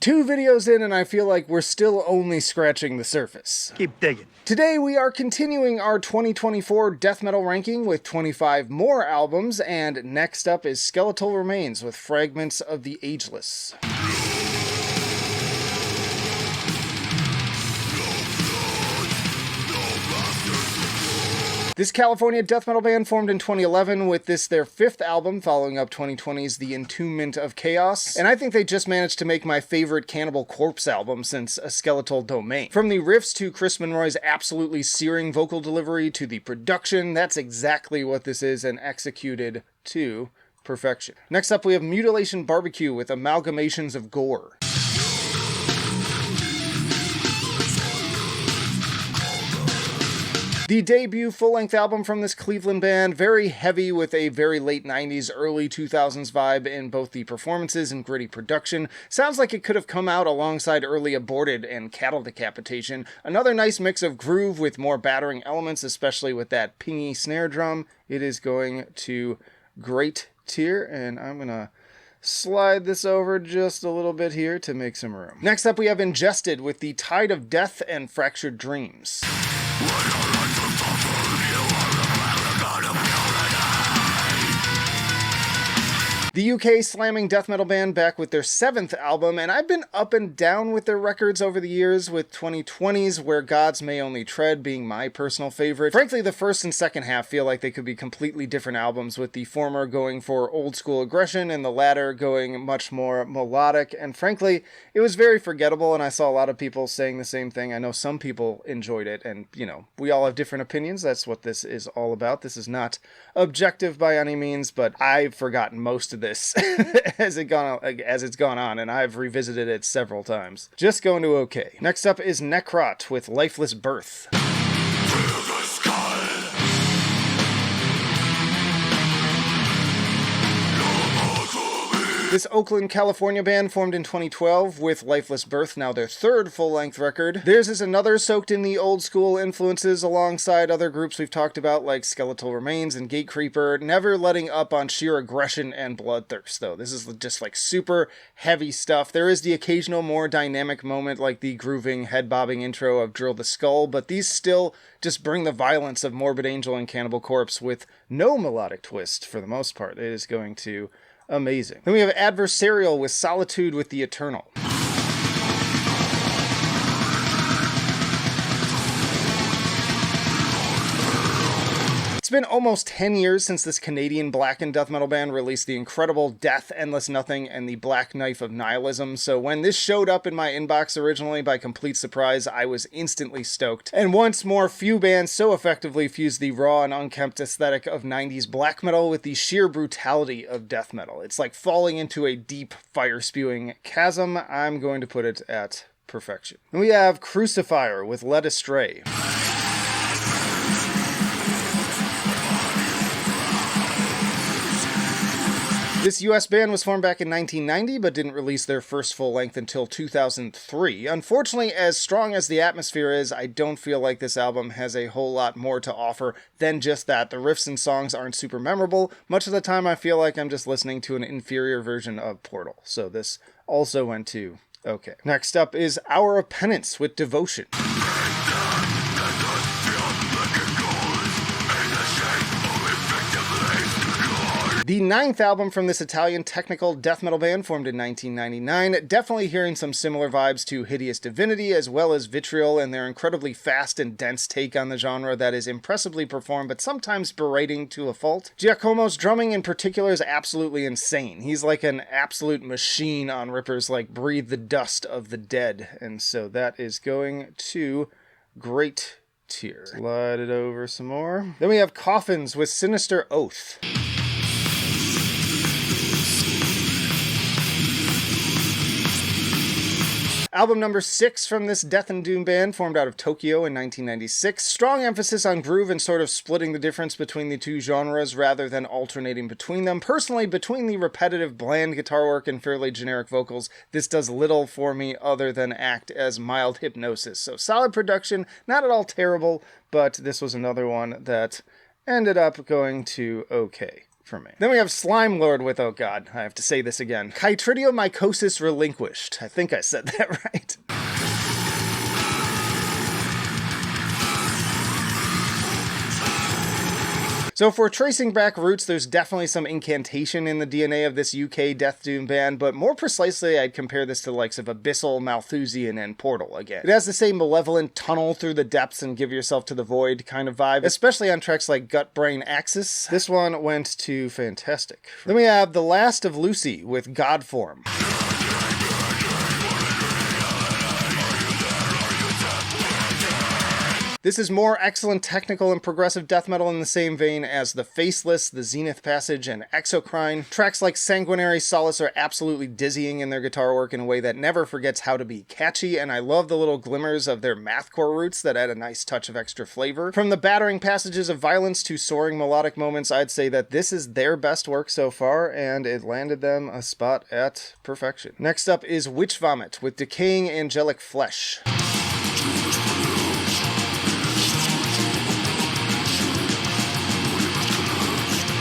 2 videos in and I feel like we're still only scratching the surface. Keep digging. Today we are continuing our 2024 death metal ranking with 25 more albums, and next up is Skeletal Remains with Fragments of the Ageless. This California death metal band formed in 2011 with this their 5th album, following up 2020's The Entombment of Chaos, and I think they just managed to make my favorite Cannibal Corpse album since A Skeletal Domain. From the riffs to Chris Monroy's absolutely searing vocal delivery to the production, that's exactly what this is and executed to perfection. Next up we have Mutilation Barbecue with Amalgamations of Gore. The debut full-length album from this Cleveland band, very heavy with a very late 90s, early 2000s vibe in both the performances and gritty production. Sounds like it could have come out alongside early Aborted and Cattle Decapitation. Another nice mix of groove with more battering elements, especially with that pingy snare drum. It is going to great tier, and I'm gonna slide this over just a little bit here to make some room. Next up we have Ingested with The Tide of Death and Fractured Dreams. The UK slamming death metal band back with their 7th album, and I've been up and down with their records over the years, with 2020's Where Gods May Only Tread being my personal favorite. Frankly, the first and second half feel like they could be completely different albums, with the former going for old school aggression and the latter going much more melodic, and frankly, it was very forgettable, and I saw a lot of people saying the same thing. I know some people enjoyed it, and you know, we all have different opinions. That's what this is all about. This is not objective by any means, but I've forgotten most of this as it's gone on, and I've revisited it several times. Just going to okay. Next up is Necrot with Lifeless Birth. This Oakland, California band formed in 2012 with Lifeless Birth, now their 3rd full-length record. Theirs is another soaked in the old-school influences alongside other groups we've talked about like Skeletal Remains and Gatecreeper, never letting up on sheer aggression and bloodthirst, though. This is just like super heavy stuff. There is the occasional more dynamic moment like the grooving, head-bobbing intro of Drill the Skull, but these still just bring the violence of Morbid Angel and Cannibal Corpse with no melodic twist for the most part. It is going to amazing. Then we have Adversarial with Solitude with the Eternal. It's been almost 10 years since this Canadian blackened death metal band released the incredible Death, Endless Nothing, and the Black Knife of Nihilism, so when this showed up in my inbox originally by complete surprise, I was instantly stoked. And once more, few bands so effectively fuse the raw and unkempt aesthetic of 90s black metal with the sheer brutality of death metal. It's like falling into a deep, fire-spewing chasm. I'm going to put it at perfection. Then we have Crucifier with Led Astray. This US band was formed back in 1990, but didn't release their first full-length until 2003. Unfortunately, as strong as the atmosphere is, I don't feel like this album has a whole lot more to offer than just that. The riffs and songs aren't super memorable. Much of the time I feel like I'm just listening to an inferior version of Portal, so this also went to okay. Next up is Hour of Penance with Devotion. The 9th album from this Italian technical death metal band formed in 1999, definitely hearing some similar vibes to Hideous Divinity as well as Vitriol and their incredibly fast and dense take on the genre that is impressively performed but sometimes berating to a fault. Giacomo's drumming in particular is absolutely insane. He's like an absolute machine on rippers like Breathe the Dust of the Dead, and so that is going to great tier. Slide it over some more. Then we have Coffins with Sinister Oath. Album number 6 from this Death and Doom band, formed out of Tokyo in 1996. Strong emphasis on groove and sort of splitting the difference between the two genres rather than alternating between them. Personally, between the repetitive, bland guitar work and fairly generic vocals, this does little for me other than act as mild hypnosis. So solid production, not at all terrible, but this was another one that ended up going to okay. for me. Then we have Slimelord with, oh god, I have to say this again, CHYTRIDIOMYCOSIS Relinquished. I think I said that right. So if we're tracing back roots, there's definitely some incantation in the DNA of this UK Death Doom band, but more precisely, I'd compare this to the likes of Abyssal, Malthusian, and Portal again. It has the same malevolent tunnel through the depths and give yourself to the void kind of vibe, especially on tracks like Gut Brain Axis. This one went to fantastic. Then we have The Last of Lucy with Godform. This is more excellent technical and progressive death metal in the same vein as The Faceless, The Zenith Passage, and Exocrine. Tracks like Sanguinary Solace are absolutely dizzying in their guitar work in a way that never forgets how to be catchy, and I love the little glimmers of their mathcore roots that add a nice touch of extra flavor. From the battering passages of violence to soaring melodic moments, I'd say that this is their best work so far, and it landed them a spot at perfection. Next up is Witch Vomit with Decaying Angelic Flesh.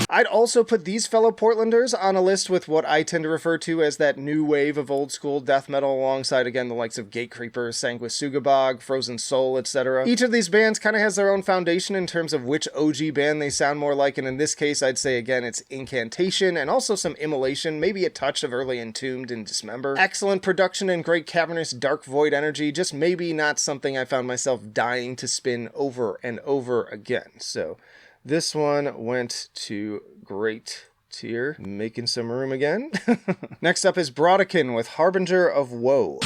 I'd also put these fellow Portlanders on a list with what I tend to refer to as that new wave of old school death metal, alongside again the likes of Gatecreeper, Sanguisugabog, Frozen Soul, etc. Each of these bands kind of has their own foundation in terms of which OG band they sound more like, and in this case I'd say again it's Incantation and also some Immolation, maybe a touch of early Entombed and Dismember. Excellent production and great cavernous dark void energy, just maybe not something I found myself dying to spin over and over again. So this one went to great tier, making some room again. Next up is Brodequin with Harbinger of Woe.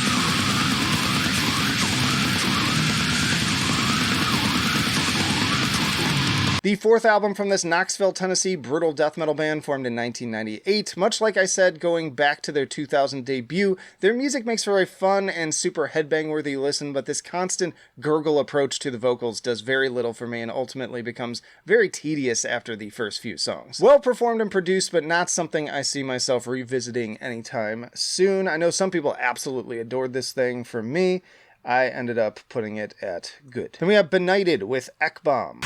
The fourth album from this Knoxville, Tennessee brutal death metal band formed in 1998. Much like I said, going back to their 2000 debut, their music makes for a fun and super headbang-worthy listen, but this constant gurgle approach to the vocals does very little for me and ultimately becomes very tedious after the first few songs. Well performed and produced, but not something I see myself revisiting anytime soon. I know some people absolutely adored this thing. For me, I ended up putting it at good. Then we have Benighted with Ekbom.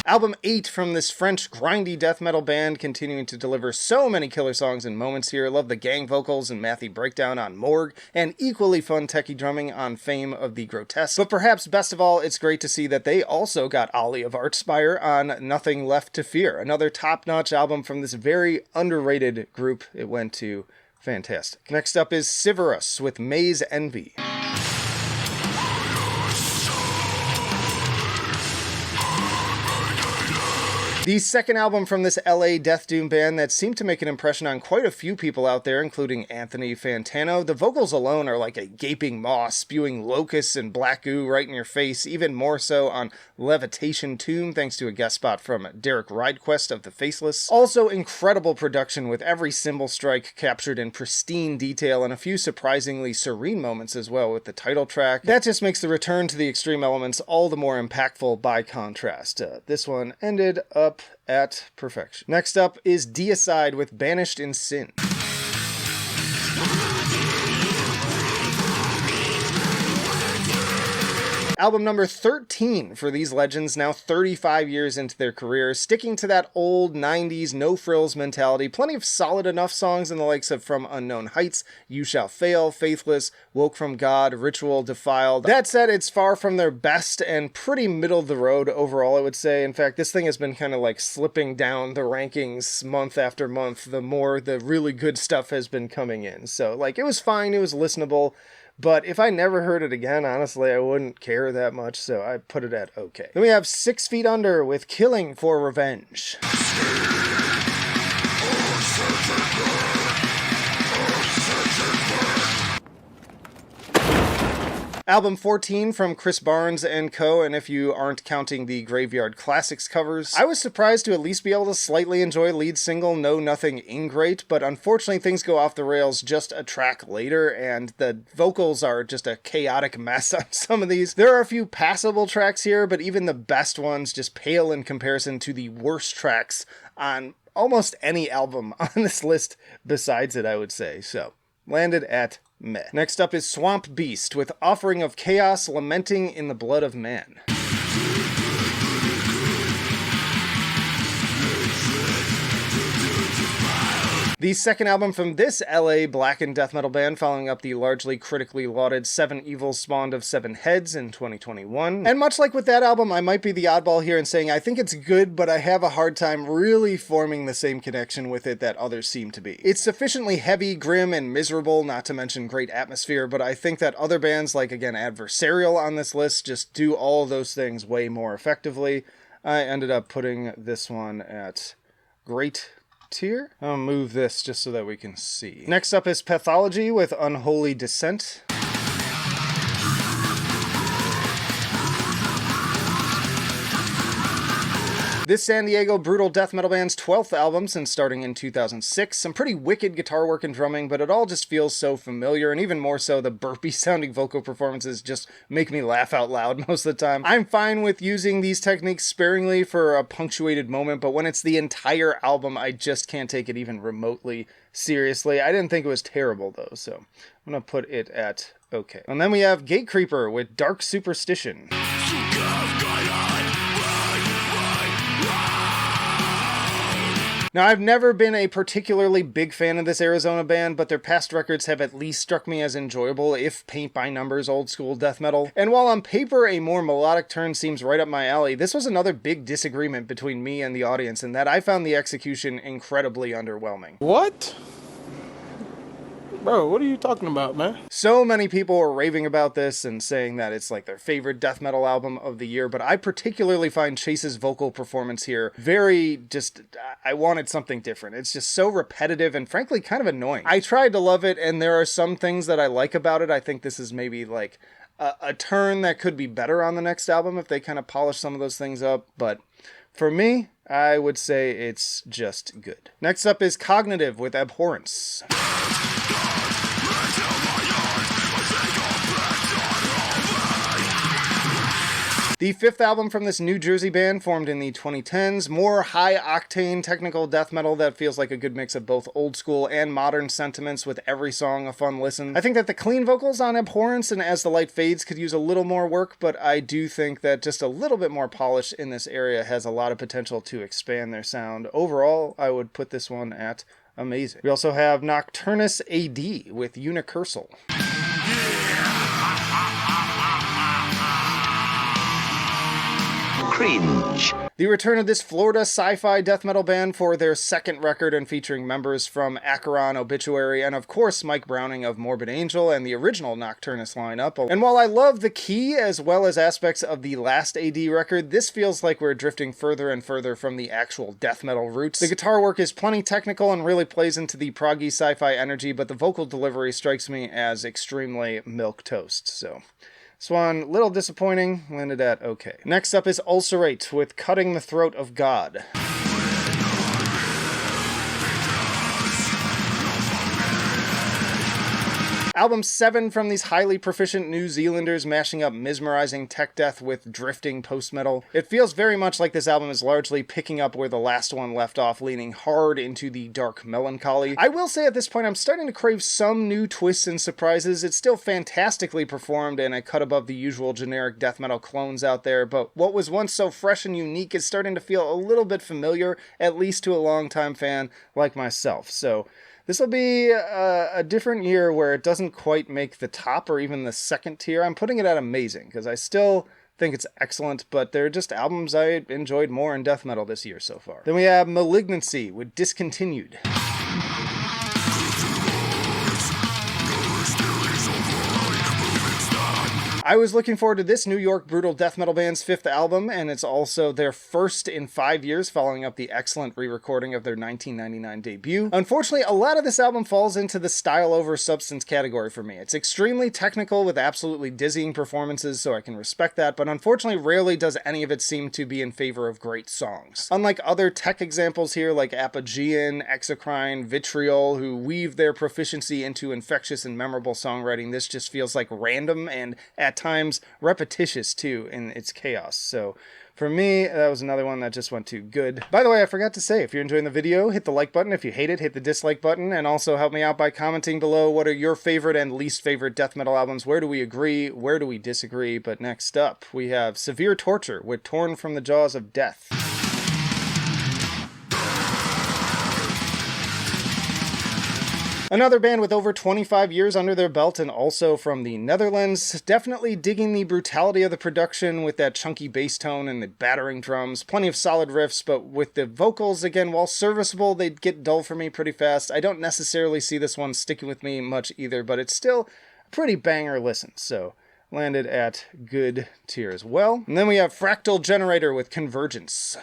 Album 8 from this French grindy death metal band, continuing to deliver so many killer songs and moments here. Love the gang vocals and mathy breakdown on Morgue, and equally fun techie drumming on Fame of the Grotesque. But perhaps best of all, it's great to see that they also got Ollie of Archspire on Nothing Left to Fear. Another top-notch album from this very underrated group. It went to fantastic. Next up is Civerous with Maze Envy. The second album from this LA Death Doom band that seemed to make an impression on quite a few people out there, including Anthony Fantano. The vocals alone are like a gaping maw, spewing locusts and black goo right in your face, even more so on Levitation Tomb, thanks to a guest spot from Derek Ridequest of The Faceless. Also incredible production with every cymbal strike captured in pristine detail and a few surprisingly serene moments as well with the title track. That just makes the return to the extreme elements all the more impactful by contrast. This one ended up at perfection. Next up is Deicide with Banished in Sin. Album number 13 for these legends, now 35 years into their career, sticking to that old 90s no-frills mentality. Plenty of solid enough songs in the likes of From Unknown Heights, You Shall Fail, Faithless, Woke from God, Ritual, Defiled. That said, it's far from their best and pretty middle of the road overall, I would say. In fact, this thing has been kind of like slipping down the rankings month after month, the more the really good stuff has been coming in. So, like, it was fine, it was listenable, but if I never heard it again, honestly, I wouldn't care that much, so I put it at okay. Then we have 6 Feet Under with Killing for Revenge. Album 14 from Chris Barnes and Co., and if you aren't counting the Graveyard Classics covers, I was surprised to at least be able to slightly enjoy lead single No Nothing Ingrate, but unfortunately things go off the rails just a track later, and the vocals are just a chaotic mess on some of these. There are a few passable tracks here, but even the best ones just pale in comparison to the worst tracks on almost any album on this list besides it, I would say. So, landed at meh. Next up is Swampbeast with Offering of Chaos, Lamenting in the Blood of Man. The second album from this LA blackened death metal band, following up the largely critically lauded Seven Evils spawned of Seven Heads in 2021. And much like with that album, I might be the oddball here in saying I think it's good, but I have a hard time really forming the same connection with it that others seem to be. It's sufficiently heavy, grim, and miserable, not to mention great atmosphere, but I think that other bands like, again, Adversarial on this list just do all of those things way more effectively. I ended up putting this one at great tier. I'll move this just so that we can see. Next up is Pathology with Unholy Descent. This San Diego brutal death metal band's 12th album since starting in 2006. Some pretty wicked guitar work and drumming, but it all just feels so familiar, and even more so, the burpy sounding vocal performances just make me laugh out loud most of the time. I'm fine with using these techniques sparingly for a punctuated moment, but when it's the entire album, I just can't take it even remotely seriously. I didn't think it was terrible though, so I'm gonna put it at okay. And then we have Gatecreeper with Dark Superstition. Now, I've never been a particularly big fan of this Arizona band, but their past records have at least struck me as enjoyable, if paint-by-numbers old-school death metal. And while on paper a more melodic turn seems right up my alley, this was another big disagreement between me and the audience, in that I found the execution incredibly underwhelming. What? Bro, what are you talking about, man? So many people were raving about this and saying that it's like their favorite death metal album of the year, but I particularly find Chase's vocal performance here very I wanted something different. It's just so repetitive and frankly kind of annoying. I tried to love it, and there are some things that I like about it. I think this is maybe like a turn that could be better on the next album if they kind of polish some of those things up, but for me, I would say it's just good. Next up is Cognitive with Abhorrence. The fifth album from this New Jersey band, formed in the 2010s, more high-octane technical death metal that feels like a good mix of both old school and modern sentiments, with every song a fun listen. I think that the clean vocals on Abhorrence and As the Light Fades could use a little more work, but I do think that just a little bit more polish in this area has a lot of potential to expand their sound. Overall, I would put this one at amazing. We also have Nocturnus AD with Unicursal. Cringe. The return of this Florida sci-fi death metal band for their second record, and featuring members from Acheron, Obituary, and of course Mike Browning of Morbid Angel and the original Nocturnus lineup. And while I love the key as well as aspects of the last AD record, this feels like we're drifting further and further from the actual death metal roots. The guitar work is plenty technical and really plays into the proggy sci-fi energy, but the vocal delivery strikes me as extremely milquetoast, so this one, a little disappointing, landed at okay. Next up is Ulcerate with Cutting the Throat of God. Album 7 from these highly proficient New Zealanders, mashing up mesmerizing tech death with drifting post-metal. It feels very much like this album is largely picking up where the last one left off, leaning hard into the dark melancholy. I will say at this point I'm starting to crave some new twists and surprises. It's still fantastically performed and a cut above the usual generic death metal clones out there, but what was once so fresh and unique is starting to feel a little bit familiar, at least to a longtime fan like myself. So this will be a different year where it doesn't quite make the top or even the second tier. I'm putting it at amazing because I still think it's excellent, but they're just albums I enjoyed more in death metal this year so far. Then we have Malignancy with Discontinued. I was looking forward to this New York brutal death metal band's fifth album, and it's also their first in 5 years, following up the excellent re-recording of their 1999 debut. Unfortunately, a lot of this album falls into the style over substance category for me. It's extremely technical with absolutely dizzying performances, so I can respect that, but unfortunately rarely does any of it seem to be in favor of great songs. Unlike other tech examples here like Apogean, Exocrine, Vitriol, who weave their proficiency into infectious and memorable songwriting, this just feels like random and at times repetitious too in its chaos. So For me, that was another one that just went too good. By the way, I forgot to say, if you're enjoying the video, hit the like button. If you hate it, hit the dislike button. And also help me out by commenting below what are your favorite and least favorite death metal albums. Where do we agree? Where do we disagree? But next up, we have Severe Torture with Torn from the Jaws of Death. Another band with over 25 years under their belt and also from the Netherlands. Definitely digging the brutality of the production with that chunky bass tone and the battering drums. Plenty of solid riffs, but with the vocals, again, while serviceable, they get dull for me pretty fast. I don't necessarily see this one sticking with me much either, but it's still a pretty banger listen, so landed at good tier as well. And then we have Fractal Generator with Convergence.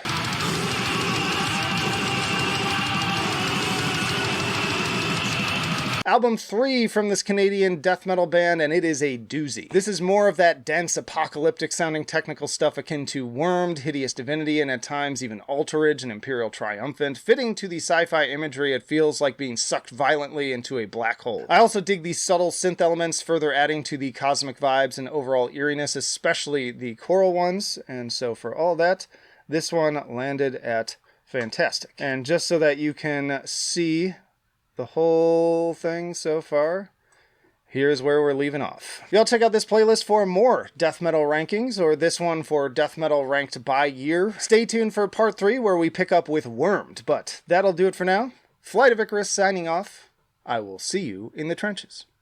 Album 3 from this Canadian death metal band, and it is a doozy. This is more of that dense, apocalyptic sounding technical stuff akin to Wormed, Hideous Divinity, and at times even Alterage and Imperial Triumphant. Fitting to the sci-fi imagery, it feels like being sucked violently into a black hole. I also dig these subtle synth elements, further adding to the cosmic vibes and overall eeriness, especially the choral ones, and so for all that, this one landed at fantastic. And just so that you can see the whole thing so far, here's where we're leaving off. Y'all check out this playlist for more death metal rankings, or this one for death metal ranked by year. Stay tuned for part 3 where we pick up with Wormed, but that'll do it for now. Flight of Icarus signing off. I will see you in the trenches.